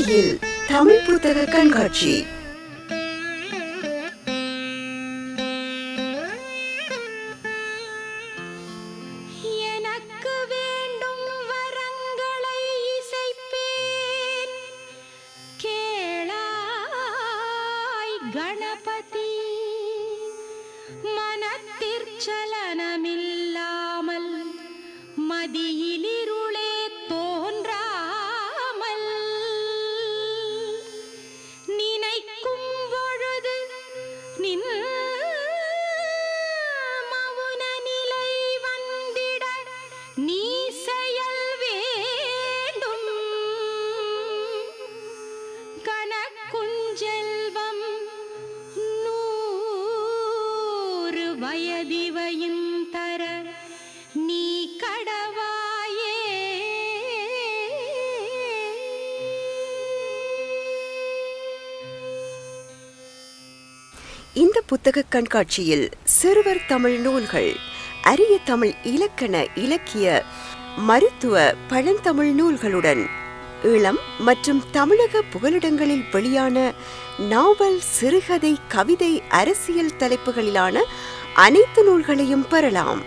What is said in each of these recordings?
குரோலியில் தமிழ் புத்தக கண்காட்சி. எனக்கு வேண்டும் வரங்களை இசைப்பேன் கேளாய் கணபதி. மனத்திற்சலனமில்லாமல் மதியிலிருளே தோன்றாமல் நினைக்கும் பொழுது நின் மவுன நிலை வந்திட நீ செயல் வேண்டும். கனக்குஞ்செல்வம் 100 வயதிவையும் தர நீ கடவாயே. இந்த புத்தக கண்காட்சியில் சிறுவர் தமிழ் நூல்கள், அரிய தமிழ் இலக்கண இலக்கிய மருத்துவ பழந்தமிழ் நூல்களுடன் ஈழம் மற்றும் தமிழக புகலிடங்களில் வெளியான நாவல், சிறுகதை, கவிதை, அரசியல் தலைப்புகளிலான அனைத்து நூல்களையும் பெறலாம்.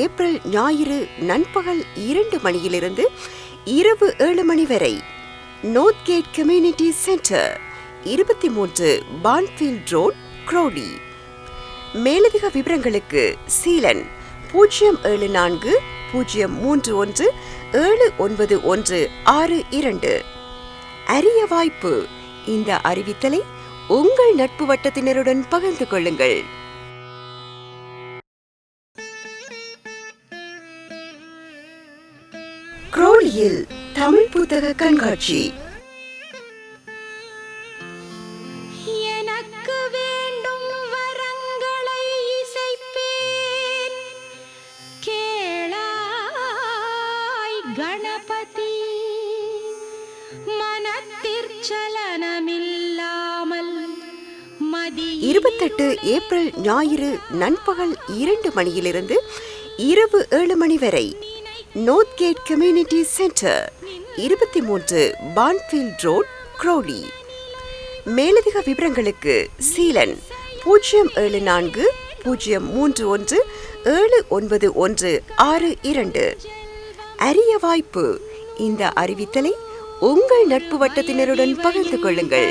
ஏப்ரல் ஞாயிறு நண்பகல் 2 மணியிலிருந்து இரவு 7 மணி வரை நோர்த்கேட் கம்யூனிட்டி சென்டர், 23 பான்ஃபீல்ட் ரோட், குரோலி. மேலதிக விவரங்களுக்கு சீலன் 0741031796162. அரிய வாய்ப்பு. இந்த அறிவித்தலை உங்கள் நட்பு வட்டத்தினருடன் பகிர்ந்து கொள்ளுங்கள். குரோலியில் தமிழ் புத்தக கண்காட்சி. எனக்கு வேண்டும் வரங்களை இசைப்பேன் கேளாய் கணபதி. மனத்திற்சலனமில்லாமல் 28 ஏப்ரல் ஞாயிறு நண்பகல் 2 மணியிலிருந்து இரவு 7 மணி வரை நோர்த்கேட் கம்யூனிட்டி சென்டர், 23 பான்ஃபீல்ட் ரோட், குரோலி. மேலதிக விவரங்களுக்கு சீலன் 0741031796162. அரிய வாய்ப்பு. இந்த அறிவித்தலை உங்கள் நட்பு வட்டத்தினருடன் பகிர்ந்து கொள்ளுங்கள்.